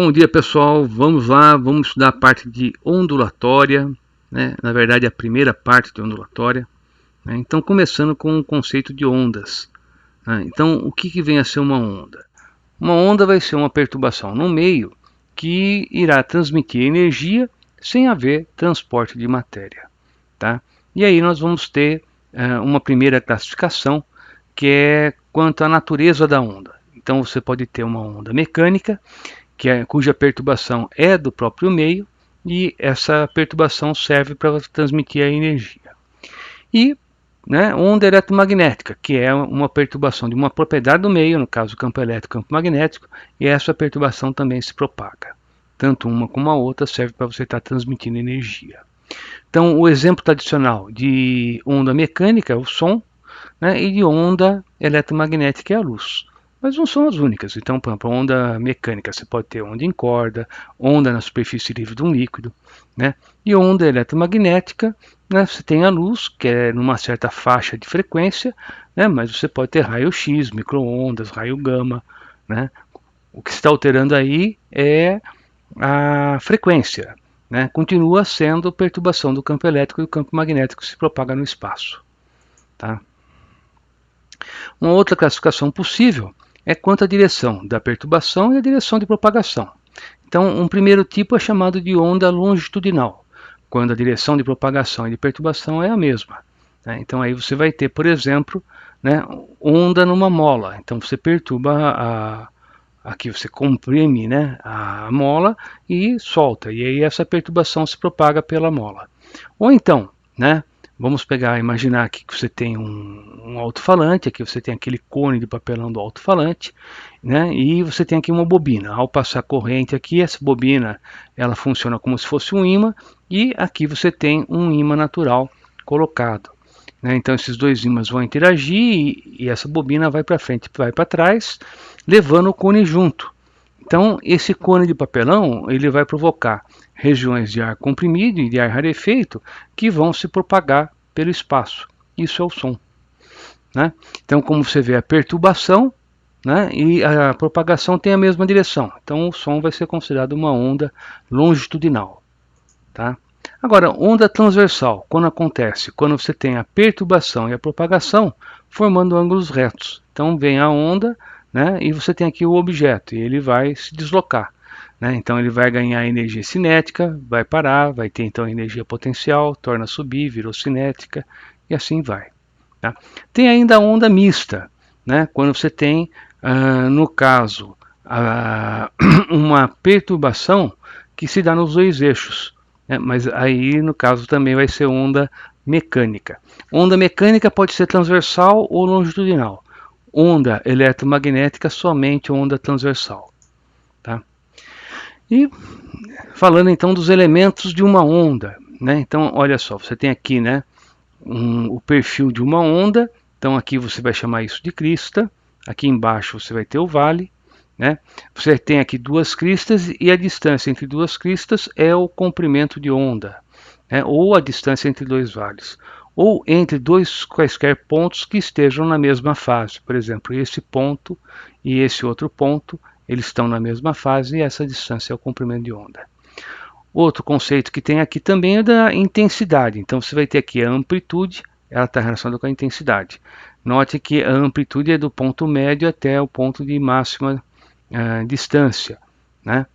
Bom dia, pessoal, vamos lá, vamos estudar a parte de ondulatória, né? Na verdade a primeira parte de ondulatória, né? Então começando com o conceito de ondas, né? Então o que vem a ser uma onda? Uma onda vai ser uma perturbação no meio que irá transmitir energia sem haver transporte de matéria, tá? E aí nós vamos ter uma primeira classificação que é quanto à natureza da onda. Então você pode ter uma onda mecânica, cuja perturbação é do próprio meio, e essa perturbação serve para transmitir a energia. E onda eletromagnética, que é uma perturbação de uma propriedade do meio, no caso o campo elétrico e campo magnético, e essa perturbação também se propaga. Tanto uma como a outra serve para você estar transmitindo energia. Então, o exemplo tradicional de onda mecânica é o som, né, e de onda eletromagnética é a luz. Mas não são as únicas. Então, por exemplo, onda mecânica, você pode ter onda em corda, onda na superfície livre de um líquido, né? E onda eletromagnética, né, você tem a luz, que é numa certa faixa de frequência, né, mas você pode ter raio-x, micro-ondas, raio gama, né? O que está alterando aí é a frequência, né? Continua sendo perturbação do campo elétrico e do campo magnético que se propaga no espaço, tá? Uma outra classificação possível é quanto à direção da perturbação e a direção de propagação. Então, um primeiro tipo é chamado de onda longitudinal, quando a direção de propagação e de perturbação é a mesma, né? Então, aí você vai ter, por exemplo, né, onda numa mola. Então, você perturba aqui você comprime, né, a mola e solta, e aí essa perturbação se propaga pela mola. Ou então, né, vamos imaginar aqui que você tem um alto-falante, aqui você tem aquele cone de papelão do alto-falante, né, e você tem aqui uma bobina. Ao passar corrente aqui, essa bobina ela funciona como se fosse um ímã, e aqui você tem um ímã natural colocado, né? Então esses dois ímãs vão interagir e essa bobina vai para frente, vai para trás, levando o cone junto. Então esse cone de papelão ele vai provocar regiões de ar comprimido e de ar rarefeito que vão se propagar pelo espaço. Isso é o som, né? Então, como você vê, a perturbação, né, e a propagação tem a mesma direção. Então o som vai ser considerado uma onda longitudinal, tá? Agora, onda transversal, quando acontece? Quando você tem a perturbação e a propagação formando ângulos retos. Então vem a onda, né, e você tem aqui o objeto, e ele vai se deslocar, né? Então ele vai ganhar energia cinética, vai parar, vai ter então energia potencial, torna a subir, virou cinética, e assim vai, tá? Tem ainda a onda mista, né, quando você tem, no caso, uma perturbação que se dá nos dois eixos, né? Mas aí no caso também vai ser onda mecânica. Onda mecânica pode ser transversal ou longitudinal. Onda eletromagnética somente onda transversal, tá? E falando então dos elementos de uma onda, né? Então olha só, você tem aqui, né, o perfil de uma onda. Então aqui você vai chamar isso de crista. Aqui embaixo você vai ter o vale, né? Você tem aqui duas cristas e a distância entre duas cristas é o comprimento de onda, né? Ou a distância entre dois vales, ou entre dois quaisquer pontos que estejam na mesma fase. Por exemplo, esse ponto e esse outro ponto, eles estão na mesma fase e essa distância é o comprimento de onda. Outro conceito que tem aqui também é da intensidade. Então você vai ter aqui a amplitude, ela está relacionada com a intensidade. Note que a amplitude é do ponto médio até o ponto de máxima distância, né?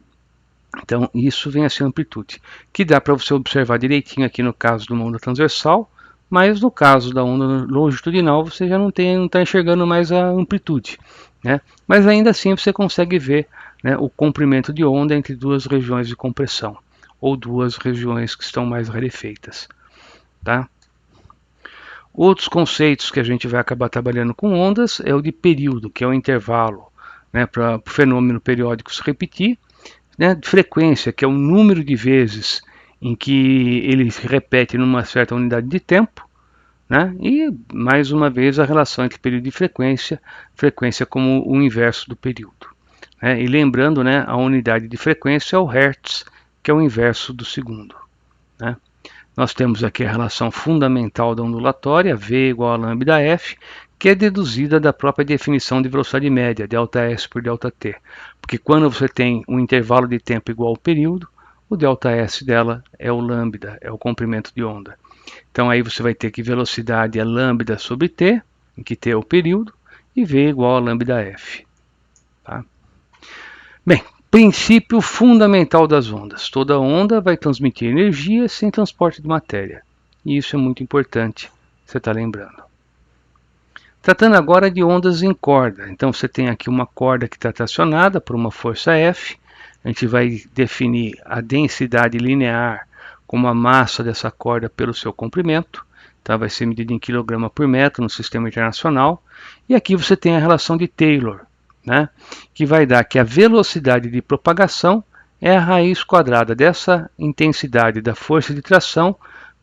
Então isso vem a ser amplitude, que dá para você observar direitinho aqui no caso de uma onda transversal, mas no caso da onda longitudinal você já não está enxergando mais a amplitude, né? Mas ainda assim você consegue ver, né, o comprimento de onda entre duas regiões de compressão, ou duas regiões que estão mais rarefeitas, tá? Outros conceitos que a gente vai acabar trabalhando com ondas é o de período, que é o intervalo, né, para o fenômeno periódico se repetir, né, de frequência, que é o número de vezes em que ele se repete numa certa unidade de tempo, né, e mais uma vez a relação entre período e frequência como o inverso do período, né? E lembrando, né, a unidade de frequência é o Hertz, que é o inverso do segundo, né? Nós temos aqui a relação fundamental da ondulatória, V igual a lambda F, que é deduzida da própria definição de velocidade média, ΔS por ΔT. Porque quando você tem um intervalo de tempo igual ao período, o ΔS dela é o lambda, é o comprimento de onda. Então aí você vai ter que velocidade é lambda sobre t, em que t é o período, e v igual a lambda f. Tá? Bem, princípio fundamental das ondas. Toda onda vai transmitir energia sem transporte de matéria. E isso é muito importante, você está lembrando. Tratando agora de ondas em corda. Então você tem aqui uma corda que está tracionada por uma força F. A gente vai definir a densidade linear como a massa dessa corda pelo seu comprimento. Tá? Vai ser medida em kg por metro no sistema internacional. E aqui você tem a relação de Taylor, né? Que vai dar que a velocidade de propagação é a raiz quadrada dessa intensidade da força de tração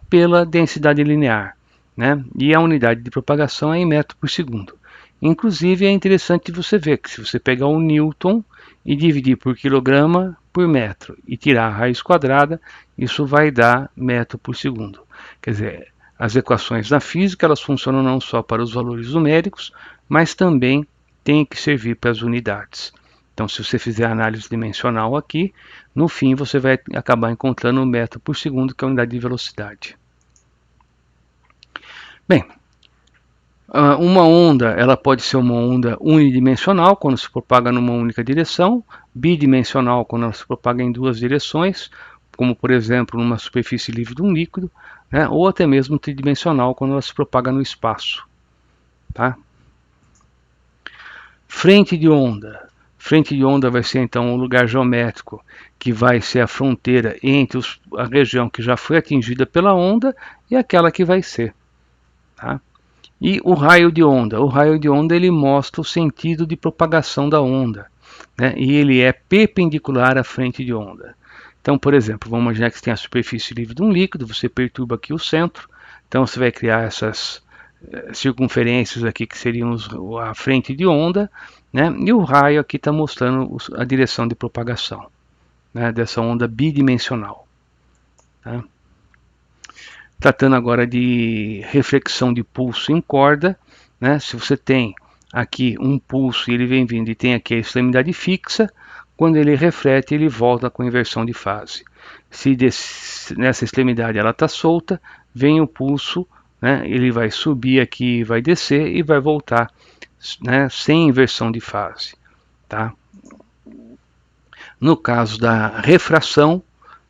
pela densidade linear. Né? E a unidade de propagação é em metro por segundo. Inclusive é interessante você ver que se você pegar um Newton e dividir por quilograma por metro e tirar a raiz quadrada, isso vai dar metro por segundo. Quer dizer, as equações da física elas funcionam não só para os valores numéricos, mas também têm que servir para as unidades. Então, se você fizer a análise dimensional aqui, no fim você vai acabar encontrando o metro por segundo, que é a unidade de velocidade. Bem, uma onda ela pode ser uma onda unidimensional, quando se propaga numa única direção, bidimensional, quando ela se propaga em duas direções, como por exemplo numa superfície livre de um líquido, né? Ou até mesmo tridimensional, quando ela se propaga no espaço. Tá? Frente de onda. Frente de onda vai ser então um lugar geométrico que vai ser a fronteira entre a região que já foi atingida pela onda e aquela que vai ser. Tá? E o raio de onda. O raio de onda ele mostra o sentido de propagação da onda, né? E ele é perpendicular à frente de onda. Então, por exemplo, vamos imaginar que você tem a superfície livre de um líquido, você perturba aqui o centro, então você vai criar essas circunferências aqui que seriam a frente de onda, né? E o raio aqui está mostrando a direção de propagação, né, dessa onda bidimensional. Tá? Tratando agora de reflexão de pulso em corda, né? Se você tem aqui um pulso e ele vem vindo e tem aqui a extremidade fixa, quando ele reflete ele volta com inversão de fase. Se nessa extremidade ela está solta, vem o pulso, né? Ele vai subir aqui, vai descer e vai voltar, né? Sem inversão de fase. Tá? No caso da refração,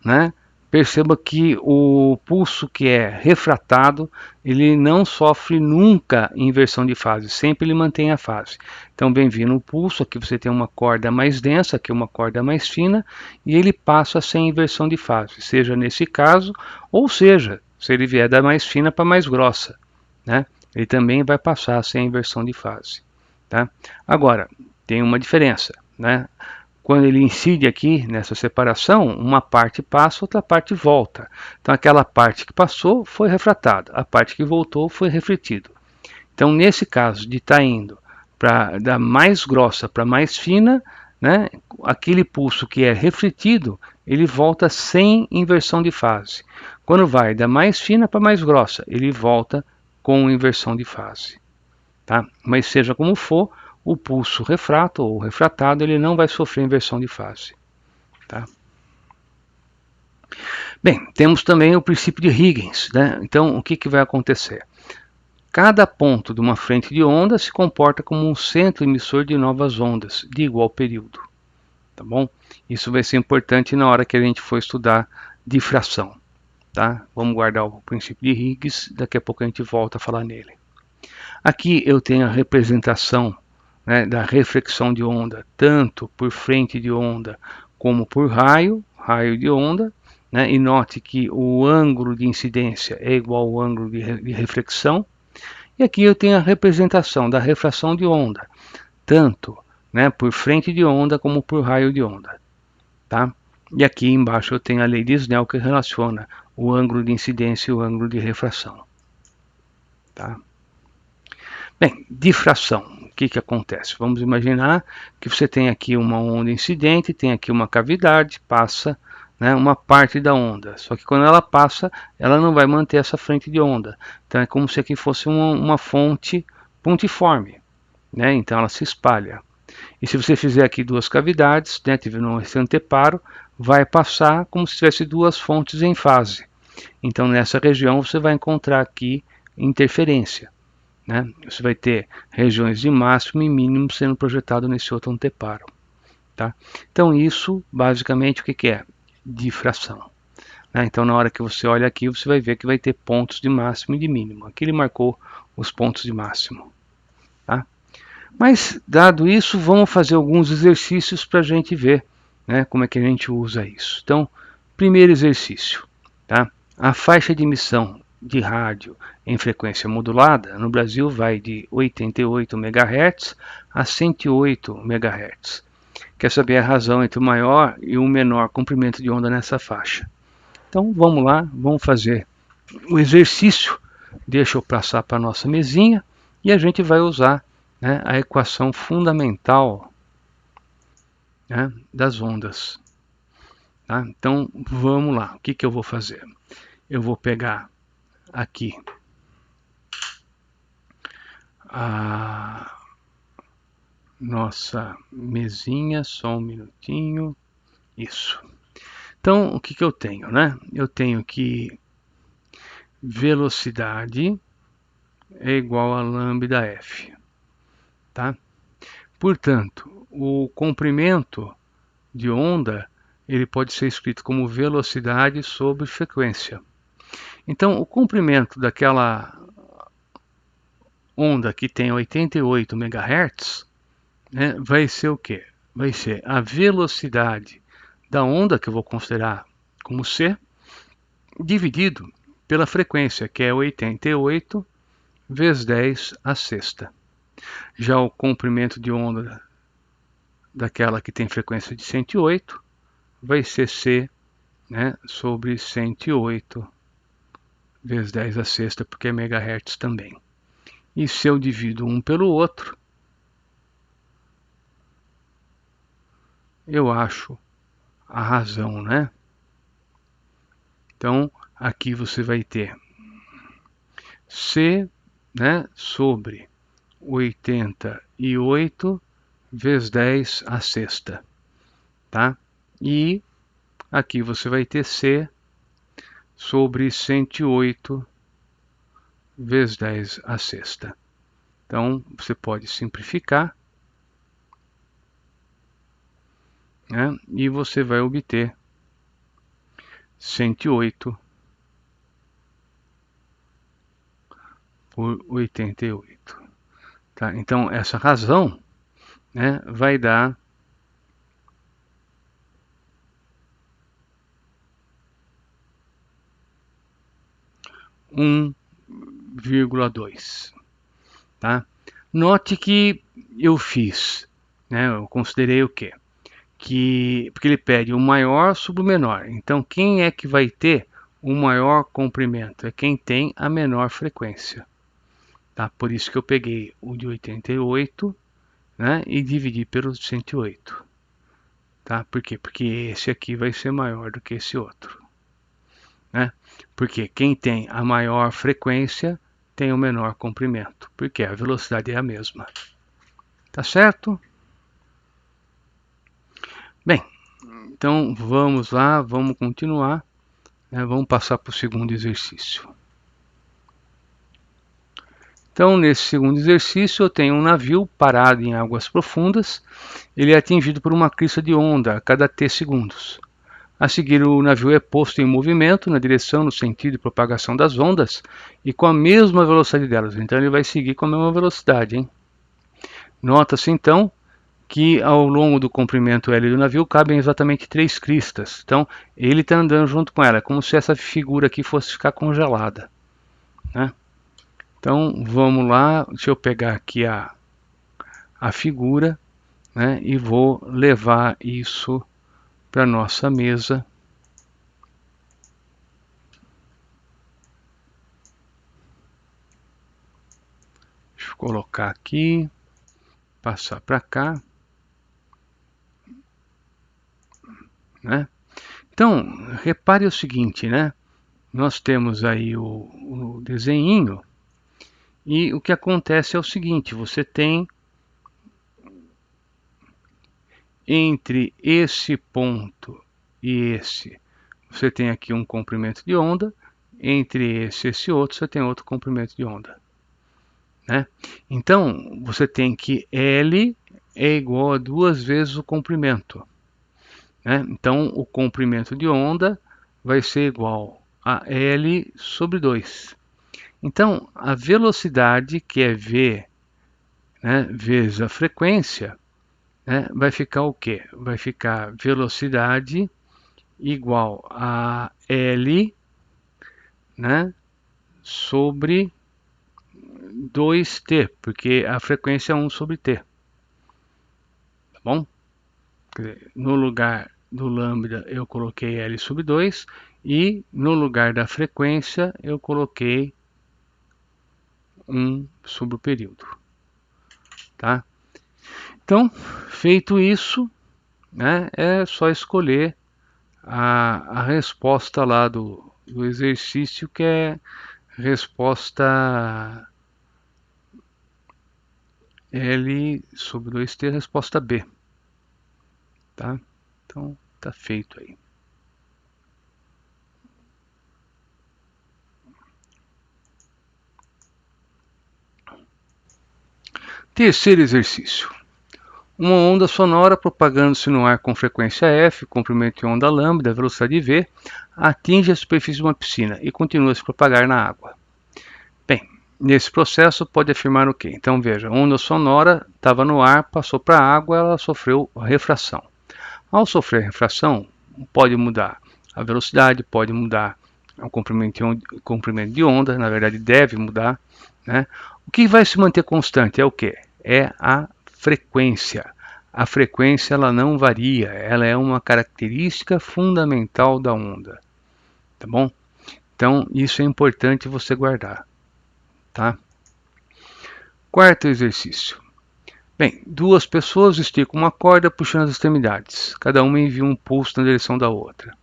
né? Perceba que o pulso que é refratado, ele não sofre nunca inversão de fase, sempre ele mantém a fase. Então, bem-vindo o pulso, aqui você tem uma corda mais densa, aqui uma corda mais fina, e ele passa sem inversão de fase, seja nesse caso, ou seja, se ele vier da mais fina para mais grossa, né? Ele também vai passar sem inversão de fase. Tá? Agora, tem uma diferença, né? Quando ele incide aqui nessa separação, uma parte passa, outra parte volta. Então aquela parte que passou foi refratada, a parte que voltou foi refletido. Então nesse caso de estar indo da mais grossa para mais fina, né, aquele pulso que é refletido, ele volta sem inversão de fase. Quando vai da mais fina para mais grossa, ele volta com inversão de fase. Tá? Mas seja como for, o pulso refrato ou refratado ele não vai sofrer inversão de fase. Tá? Bem, temos também o princípio de Huygens. Né? Então, o que vai acontecer? Cada ponto de uma frente de onda se comporta como um centro emissor de novas ondas de igual período. Tá bom? Isso vai ser importante na hora que a gente for estudar difração. Tá? Vamos guardar o princípio de Huygens, daqui a pouco a gente volta a falar nele. Aqui eu tenho a representação, né, da reflexão de onda, tanto por frente de onda como por raio de onda, né, e note que o ângulo de incidência é igual ao ângulo de reflexão. E aqui eu tenho a representação da refração de onda, tanto, né, por frente de onda como por raio de onda. Tá? E aqui embaixo eu tenho a lei de Snell que relaciona o ângulo de incidência e o ângulo de refração. Tá? Bem, difração, o que acontece? Vamos imaginar que você tem aqui uma onda incidente, tem aqui uma cavidade, passa, né, uma parte da onda. Só que quando ela passa, ela não vai manter essa frente de onda. Então é como se aqui fosse uma fonte pontiforme, né? Então ela se espalha. E se você fizer aqui duas cavidades, né, esse anteparo, vai passar como se tivesse duas fontes em fase. Então nessa região você vai encontrar aqui interferência, né? Você vai ter regiões de máximo e mínimo sendo projetado nesse outro anteparo, tá? Então isso basicamente o que é? Difração. Então na hora que você olha aqui, você vai ver que vai ter pontos de máximo e de mínimo. Aqui ele marcou os pontos de máximo. Tá? Mas dado isso, vamos fazer alguns exercícios para a gente ver, né, como é que a gente usa isso. Então, primeiro exercício. Tá? A faixa de emissão de rádio em frequência modulada no Brasil vai de 88 MHz a 108 MHz. Quer saber a razão entre o maior e o menor comprimento de onda nessa faixa? Então vamos lá, vamos fazer o exercício. Deixa eu passar para a nossa mesinha e a gente vai usar, né, a equação fundamental, né, das ondas. Tá? Então vamos lá, o que eu vou fazer? Eu vou pegar aqui a nossa mesinha, só um minutinho, isso. Então o que eu tenho, né? Eu tenho que velocidade é igual a lambda f, tá? Portanto, o comprimento de onda ele pode ser escrito como velocidade sobre frequência. Então, o comprimento daquela onda que tem 88 MHz, né, vai ser o quê? Vai ser a velocidade da onda, que eu vou considerar como C, dividido pela frequência, que é 88 vezes 10 a sexta. Já o comprimento de onda daquela que tem frequência de 108 vai ser C, né, sobre 108 vezes 10 a sexta, porque é megahertz também. E se eu divido um pelo outro, eu acho a razão, né? Então, aqui você vai ter C, né, sobre 88 vezes 10 a sexta, tá? E aqui você vai ter C sobre 108 vezes 10 a sexta. Então, você pode simplificar, né, e você vai obter 108 por 88. Tá? Então, essa razão, né, vai dar 1,2. Tá? Note que eu fiz, né, eu considerei o quê? Porque ele pede o maior sobre o menor. Então, quem é que vai ter o maior comprimento? É quem tem a menor frequência. Tá? Por isso que eu peguei o de 88, né, e dividi pelo 108. Tá? Por quê? Porque esse aqui vai ser maior do que esse outro. Né? Porque quem tem a maior frequência tem o menor comprimento, porque a velocidade é a mesma. Tá certo? Bem, então vamos lá, vamos continuar, né? Vamos passar para o segundo exercício. Então, nesse segundo exercício, eu tenho um navio parado em águas profundas. Ele é atingido por uma crista de onda a cada t segundos. A seguir, o navio é posto em movimento na direção, no sentido de propagação das ondas e com a mesma velocidade delas. Então, ele vai seguir com a mesma velocidade, hein? Nota-se, então, que ao longo do comprimento L do navio cabem exatamente 3 cristas. Então, ele está andando junto com ela, é como se essa figura aqui fosse ficar congelada, né? Então, vamos lá, deixa eu pegar aqui a figura, né, e vou levar isso para nossa mesa. Deixa eu colocar aqui, passar para cá, né? Então, repare o seguinte, né? Nós temos aí o desenhinho e o que acontece é o seguinte, você tem entre esse ponto e esse, você tem aqui um comprimento de onda, entre esse e esse outro, você tem outro comprimento de onda, né? Então, você tem que L é igual a 2 vezes o comprimento, né? Então, o comprimento de onda vai ser igual a L sobre 2. Então, a velocidade, que é V, né, vezes a frequência, né, vai ficar o quê? Vai ficar velocidade igual a L, né, sobre 2t, porque a frequência é 1 sobre t. Tá bom? No lugar do lambda eu coloquei L sobre 2 e no lugar da frequência eu coloquei 1 sobre o período. Tá? Então, feito isso, né, é só escolher a resposta lá do exercício, que é resposta L sobre 2t, resposta B. Tá? Então, tá feito aí. Terceiro exercício. Uma onda sonora propagando-se no ar com frequência f, comprimento de onda lambda, velocidade v, atinge a superfície de uma piscina e continua a se propagar na água. Bem, nesse processo pode afirmar o quê? Então veja, a onda sonora estava no ar, passou para a água, ela sofreu refração. Ao sofrer refração, pode mudar a velocidade, pode mudar o comprimento de onda, na verdade deve mudar, né? O que vai se manter constante é o quê? É a frequência. A frequência ela não varia, ela é uma característica fundamental da onda, tá bom? Então isso é importante você guardar, tá? Quarto exercício. Bem, duas pessoas esticam uma corda puxando as extremidades. Cada uma envia um pulso na direção da outra.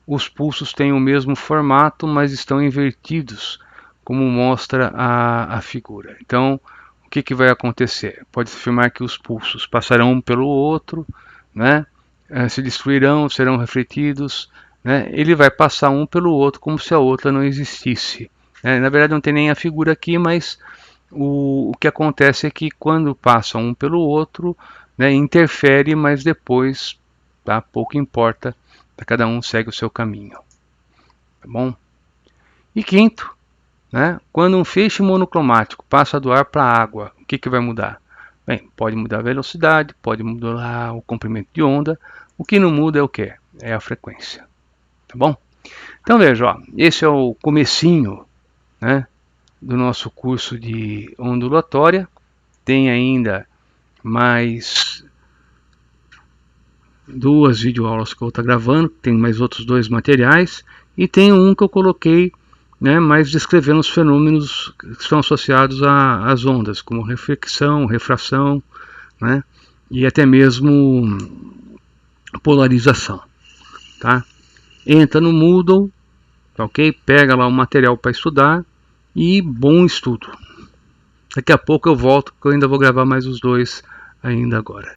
Os pulsos têm o mesmo formato, mas estão invertidos, como mostra a figura. Então, o que vai acontecer? Pode-se afirmar que os pulsos passarão um pelo outro, né? Se destruirão, serão refletidos, né? Ele vai passar um pelo outro como se a outra não existisse, né? Na verdade, não tem nem a figura aqui, mas o que acontece é que quando passam um pelo outro, né, interfere, mas depois, tá, pouco importa, cada um segue o seu caminho. Tá bom? E quinto, né, quando um feixe monocromático passa do ar para a água, o que vai mudar? Bem, pode mudar a velocidade, pode mudar o comprimento de onda, o que não muda é o que? É a frequência. Tá bom? Então veja, ó, esse é o comecinho, né, do nosso curso de ondulatória. Tem ainda mais 2 videoaulas que eu vou estar gravando, tem mais outros 2 materiais, e tem um que eu coloquei, né, mais descrevendo os fenômenos que estão associados às ondas, como reflexão, refração, né, e até mesmo polarização. Tá? Entra no Moodle, tá, ok? Pega lá o material para estudar e bom estudo. Daqui a pouco eu volto, porque eu ainda vou gravar mais os 2 ainda agora.